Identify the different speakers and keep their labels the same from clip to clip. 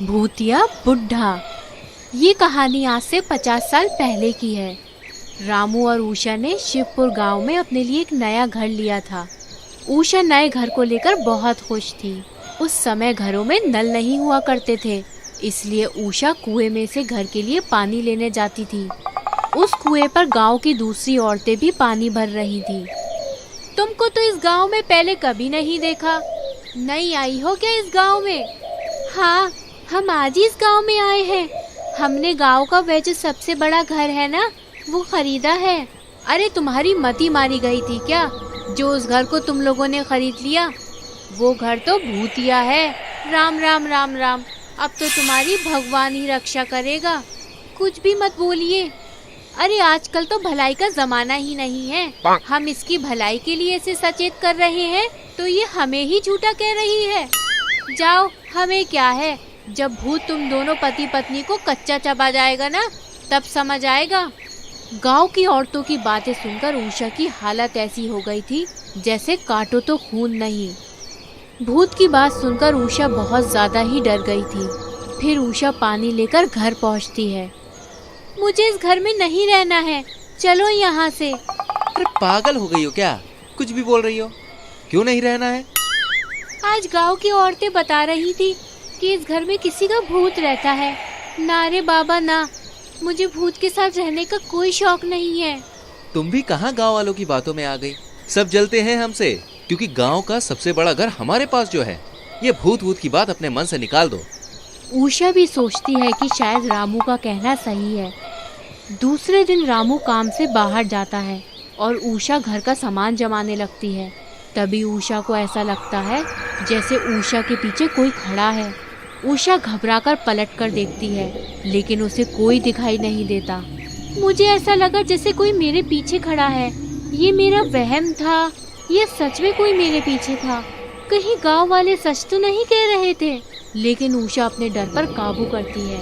Speaker 1: भूतिया बुढ़ा। ये कहानी आज से 50 साल पहले की है। रामू और उषा ने शिवपुर गांव में अपने लिए एक नया घर लिया था। उषा नए घर को लेकर बहुत खुश थी। उस समय घरों में नल नहीं हुआ करते थे, इसलिए उषा कुएं में से घर के लिए पानी लेने जाती थी। उस कुएं पर गांव की दूसरी औरतें भी पानी भर रही थी। तुमको तो इस गांव में पहले कभी नहीं देखा। नई आई हो क्या इस गांव में? हाँ, हम आज ही इस गांव में आए हैं। हमने गांव का वह जो सबसे बड़ा घर है ना, वो खरीदा है। अरे तुम्हारी मती मारी गई थी क्या जो उस घर को तुम लोगों ने खरीद लिया? वो घर तो भूतिया है। राम राम राम राम। अब तो तुम्हारी भगवान ही रक्षा करेगा। कुछ भी मत बोलिए। अरे आजकल तो भलाई का जमाना ही नहीं है। हम इसकी भलाई के लिए इसे सचेत कर रहे हैं तो ये हमें ही झूठा कह रही है। जाओ, हमें क्या है। जब भूत तुम दोनों पति पत्नी को कच्चा चबा जाएगा ना, तब समझ आएगा। गांव की औरतों की बातें सुनकर उषा की हालत ऐसी हो गई थी जैसे काटो तो खून नहीं। भूत की बात सुनकर उषा बहुत ज्यादा ही डर गई थी। फिर उषा पानी लेकर घर पहुंचती है। मुझे इस घर में नहीं रहना है, चलो यहाँ से।
Speaker 2: अरे पागल हो गई हो क्या? कुछ भी बोल रही हो। क्यों नहीं रहना है?
Speaker 1: आज गांव की औरतें बता रही थी कि इस घर में किसी का भूत रहता है। ना रे बाबा ना, मुझे भूत के साथ रहने का कोई शौक नहीं है।
Speaker 2: तुम भी कहाँ गांव वालों की बातों में आ गई। सब जलते हैं हमसे क्योंकि गांव का सबसे बड़ा घर हमारे पास जो है। ये भूत भूत की बात अपने मन से निकाल दो।
Speaker 1: उषा भी सोचती है कि शायद रामू का कहना सही है। दूसरे दिन रामू काम से बाहर जाता है और उषा घर का सामान जमाने लगती है। तभी उषा को ऐसा लगता है जैसे उषा के पीछे कोई खड़ा है। उषा घबराकर पलट कर देखती है, लेकिन उसे कोई दिखाई नहीं देता। मुझे ऐसा लगा जैसे कोई मेरे पीछे खड़ा है। ये मेरा वहम था या सच में कोई मेरे पीछे था? कहीं गांव वाले सच तो नहीं कह रहे थे? लेकिन उषा अपने डर पर काबू करती है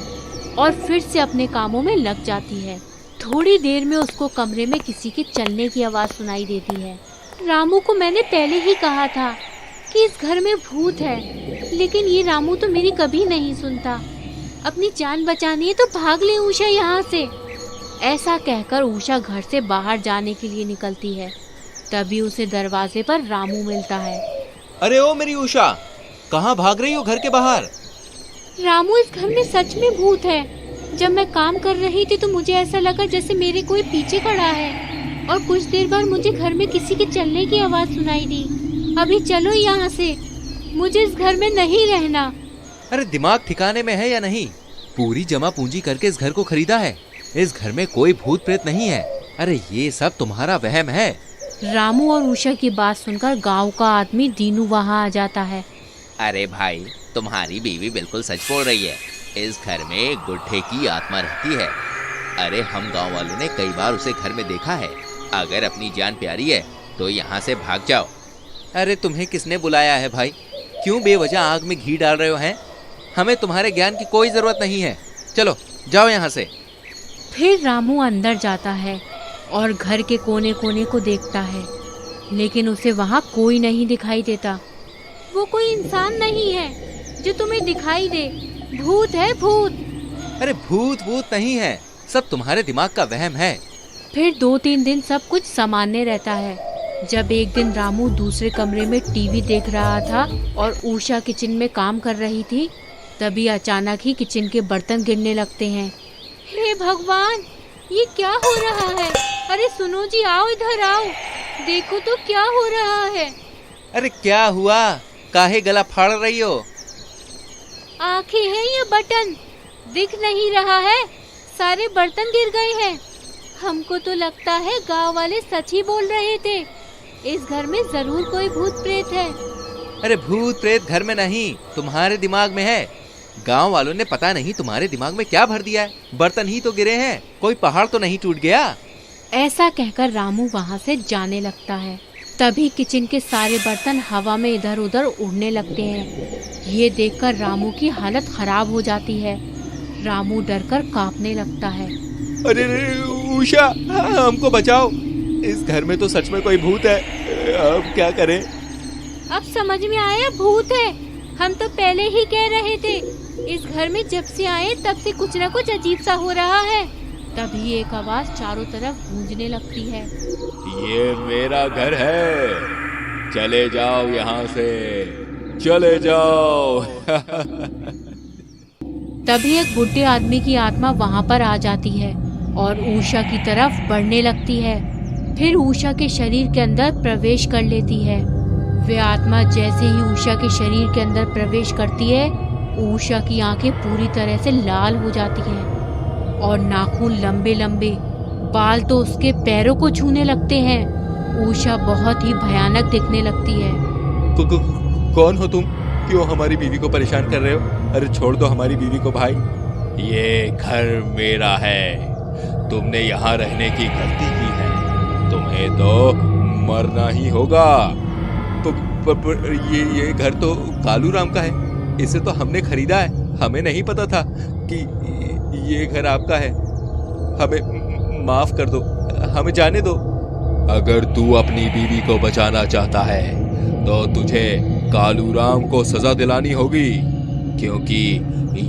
Speaker 1: और फिर से अपने कामों में लग जाती है। थोड़ी देर में उसको कमरे में किसी के चलने की आवाज़ सुनाई देती है। रामू को मैंने पहले ही कहा था कि इस घर में भूत है, लेकिन ये रामू तो मेरी कभी नहीं सुनता। अपनी जान बचानी है तो भाग ले उषा यहाँ से। ऐसा कहकर उषा घर से बाहर जाने के लिए निकलती है। तभी उसे दरवाजे पर रामू मिलता है।
Speaker 2: अरे ओ मेरी उषा, कहाँ भाग रही हो घर के बाहर?
Speaker 1: रामू, इस घर में सच में भूत है। जब मैं काम कर रही थी तो मुझे ऐसा लगा जैसे मेरे कोई पीछे खड़ा है और कुछ देर बाद मुझे घर में किसी के चलने की आवाज़ सुनाई दी। अभी चलो यहाँ से, मुझे इस घर में नहीं रहना।
Speaker 2: अरे दिमाग ठिकाने में है या नहीं? पूरी जमा पूंजी करके इस घर को खरीदा है। इस घर में कोई भूत प्रेत नहीं है। अरे ये सब तुम्हारा वहम है।
Speaker 1: रामू और उषा की बात सुनकर गांव का आदमी दीनू वहाँ आ जाता है।
Speaker 3: अरे भाई, तुम्हारी बीवी बिल्कुल सच बोल रही है। इस घर में एक गुड्ढे की आत्मा रहती है। अरे हम गांव वालों ने कई बार उसे घर में देखा है। अगर अपनी जान प्यारी है तो यहाँ से भाग जाओ।
Speaker 2: अरे तुम्हें किसने बुलाया है भाई? क्यों बेवजह आग में घी डाल रहे हो हैं? हमें तुम्हारे ज्ञान की कोई जरूरत नहीं है। चलो जाओ यहाँ से।
Speaker 1: फिर रामू अंदर जाता है और घर के कोने कोने को देखता है, लेकिन उसे वहाँ कोई नहीं दिखाई देता। वो कोई इंसान नहीं है जो तुम्हें दिखाई दे। भूत है, भूत।
Speaker 2: अरे भूत भूत नहीं है, सब तुम्हारे दिमाग का वहम है।
Speaker 1: फिर 2-3 दिन सब कुछ सामान्य रहता है। जब एक दिन रामू दूसरे कमरे में टीवी देख रहा था और उषा किचन में काम कर रही थी, तभी अचानक ही किचन के बर्तन गिरने लगते हैं। हे भगवान, ये क्या हो रहा है? अरे सुनो जी, आओ इधर आओ, देखो तो क्या हो रहा है।
Speaker 2: अरे क्या हुआ? काहे गला फाड़ रही हो?
Speaker 1: आंखें हैं ये बटन, दिख नहीं रहा है। सारे बर्तन गिर गए हैं। हमको तो लगता है गांव वाले सच ही बोल रहे थे। इस घर में जरूर कोई भूत प्रेत है।
Speaker 2: अरे भूत प्रेत घर में नहीं, तुम्हारे दिमाग में है। गांव वालों ने पता नहीं तुम्हारे दिमाग में क्या भर दिया है। बर्तन ही तो गिरे हैं, कोई पहाड़ तो नहीं टूट गया।
Speaker 1: ऐसा कहकर रामू वहाँ से जाने लगता है। तभी किचन के सारे बर्तन हवा में इधर उधर उड़ने लगते हैं। ये देखकर रामू की हालत खराब हो जाती है। रामू डरकर कांपने लगता है।
Speaker 2: अरे उषा, हमको बचाओ। इस घर में तो सच में कोई भूत है। अब क्या करें?
Speaker 1: अब समझ में आया, भूत है। हम तो पहले ही कह रहे थे। इस घर में जब से आए तब से कुछ न कुछ अजीब सा हो रहा है। तभी एक आवाज चारों तरफ गूंजने लगती है।
Speaker 4: ये मेरा घर है, चले जाओ यहाँ से, चले जाओ।
Speaker 1: तभी एक बुढ़े आदमी की आत्मा वहाँ पर आ जाती है और उषा की तरफ बढ़ने लगती है। फिर उषा के शरीर के अंदर प्रवेश कर लेती है। वह आत्मा जैसे ही उषा के शरीर के अंदर प्रवेश करती है, उषा की आंखें पूरी तरह से लाल हो जाती हैं और नाखून लंबे लंबे, बाल तो उसके पैरों को छूने लगते हैं। उषा बहुत ही भयानक दिखने लगती है।
Speaker 4: कौन हो तुम? क्यों हमारी बीवी को परेशान कर रहे हो? अरे छोड़ दो हमारी बीवी को भाई। ये घर मेरा है, तुमने यहाँ रहने की गलती की है, तुम्हें तो मरना ही होगा। पर ये घर तो कालू राम का है, इसे तो हमने खरीदा है, हमें नहीं पता था कि ये घर आपका है। हमें माफ कर दो, हमें जाने दो। अगर तू अपनी बीवी को बचाना चाहता है तो तुझे कालू राम को सजा दिलानी होगी, क्योंकि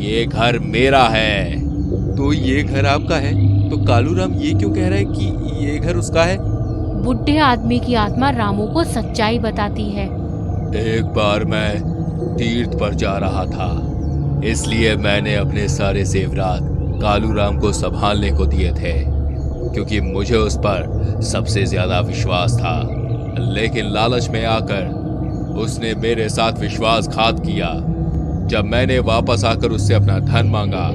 Speaker 4: ये घर मेरा है।
Speaker 2: तो ये घर आपका है, तो कालू राम ये क्यों कह रहा है कि ये घर उसका है?
Speaker 1: बुढ़े आदमी की आत्मा रामू को सच्चाई बताती है।
Speaker 4: एक बार मैं तीर्थ पर जा रहा था, इसलिए मैंने अपने सारे जेवरात कालू राम को संभालने को दिए थे, क्योंकि मुझे उस पर सबसे ज्यादा विश्वास था। लेकिन लालच में आकर उसने मेरे साथ विश्वासघात किया। जब मैंने वापस आकर उससे अपना धन मांगा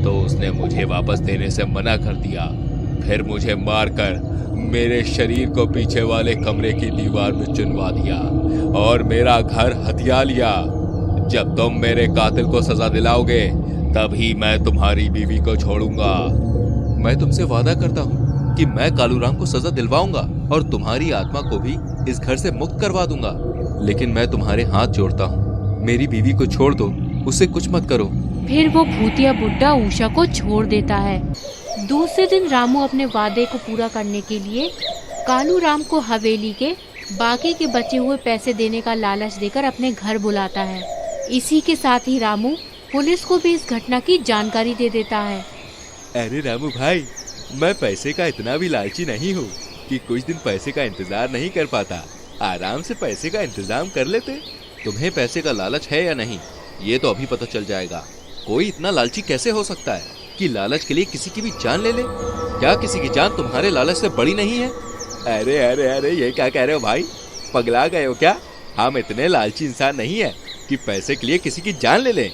Speaker 4: तो उसने मुझे वापस देने से मना कर दिया। फिर मुझे मारकर मेरे शरीर को पीछे वाले कमरे की दीवार में चुनवा दिया और मेरा घर हथिया लिया। जब तुम मेरे कातिल को सजा दिलाओगे तभी मैं तुम्हारी बीवी को छोड़ूंगा।
Speaker 2: मैं तुमसे वादा करता हूँ कि मैं कालू राम को सजा दिलवाऊंगा और तुम्हारी आत्मा को भी इस घर से मुक्त करवा दूंगा। लेकिन मैं तुम्हारे हाथ जोड़ता हूँ, मेरी बीवी को छोड़ दो, उसे कुछ मत करो।
Speaker 1: फिर वो भूतिया बुड्ढा उषा को छोड़ देता है। दूसरे दिन रामू अपने वादे को पूरा करने के लिए कालू राम को हवेली के बाकी के बचे हुए पैसे देने का लालच देकर अपने घर बुलाता है। इसी के साथ ही रामू पुलिस को भी इस घटना की जानकारी दे देता है।
Speaker 2: अरे रामू भाई, मैं पैसे का इतना भी लालची नहीं हूँ कि कुछ दिन पैसे का इंतजार नहीं कर पाता। आराम से पैसे का इंतजाम कर लेते। तुम्हें पैसे का लालच है या नहीं, ये तो अभी पता चल जाएगा। कोई इतना लालची कैसे हो सकता है कि लालच के लिए किसी की भी जान ले ले? क्या किसी की जान तुम्हारे लालच से बड़ी नहीं है?
Speaker 4: अरे अरे अरे, ये क्या कह रहे हो भाई? पगला गए हो क्या? हम इतने लालची इंसान नहीं है कि पैसे के लिए किसी की जान ले लें।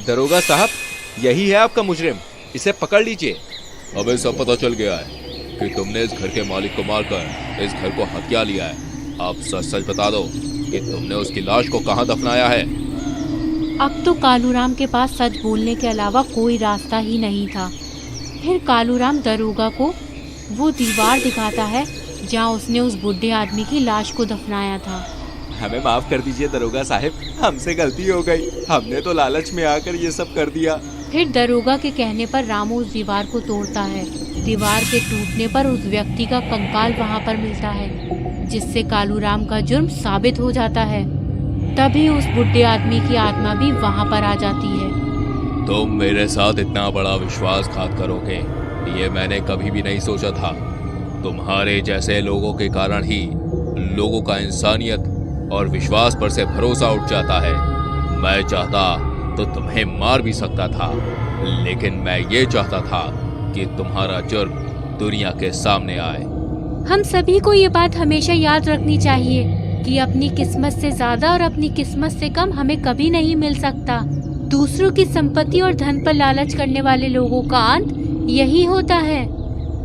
Speaker 2: दरोगा साहब, यही है आपका मुजरिम, इसे पकड़ लीजिए।
Speaker 4: हमें सब पता चल गया है कि तुमने इस घर के मालिक को मारकर इस घर को हथिया लिया है। अब सच सच बता दो कि तुमने उसकी लाश को कहाँ दफनाया है।
Speaker 1: अब तो कालूराम के पास सच बोलने के अलावा कोई रास्ता ही नहीं था। फिर कालूराम दरोगा को वो दीवार दिखाता है जहाँ उसने उस बुढ़े आदमी की लाश को दफनाया था।
Speaker 4: हमें माफ कर दीजिए दरोगा साहब, हमसे गलती हो गई, हमने तो लालच में आकर ये सब कर दिया।
Speaker 1: फिर दरोगा के कहने पर रामू उस दीवार को तोड़ता है। दीवार के टूटने पर उस व्यक्ति का कंकाल वहाँ पर मिलता है, जिससे कालूराम का जुर्म साबित हो जाता है। तभी उस बुढ़े आदमी की आत्मा भी वहाँ पर आ जाती है।
Speaker 4: तुम मेरे साथ इतना बड़ा विश्वासघात करोगे, ये मैंने कभी भी नहीं सोचा था। तुम्हारे जैसे लोगों के कारण ही लोगों का इंसानियत और विश्वास पर से भरोसा उठ जाता है। मैं चाहता तो तुम्हें मार भी सकता था, लेकिन मैं ये चाहता था कि तुम्हारा जुर्म दुनिया के सामने आए।
Speaker 1: हम सभी को ये बात हमेशा याद रखनी चाहिए कि अपनी किस्मत से ज्यादा और अपनी किस्मत से कम हमें कभी नहीं मिल सकता। दूसरों की संपत्ति और धन पर लालच करने वाले लोगों का अंत यही होता है।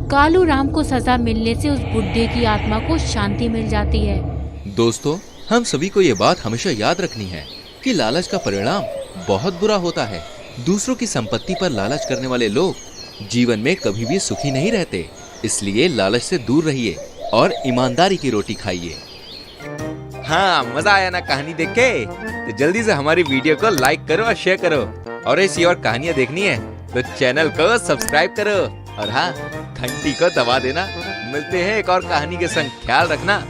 Speaker 1: कालूराम को सजा मिलने से उस बुढ़े की आत्मा को शांति मिल जाती है।
Speaker 2: दोस्तों, हम सभी को ये बात हमेशा याद रखनी है कि लालच का परिणाम बहुत बुरा होता है। दूसरों की संपत्ति पर लालच करने वाले लोग जीवन में कभी भी सुखी नहीं रहते। इसलिए लालच से दूर रहिए और ईमानदारी की रोटी खाइए। हाँ, मजा आया ना कहानी देख के? तो जल्दी से हमारी वीडियो को लाइक करो और शेयर करो। और ऐसी और कहानियाँ देखनी है तो चैनल को सब्सक्राइब करो और हाँ, घंटी को दबा देना। मिलते हैं एक और कहानी के संग। ख्याल रखना।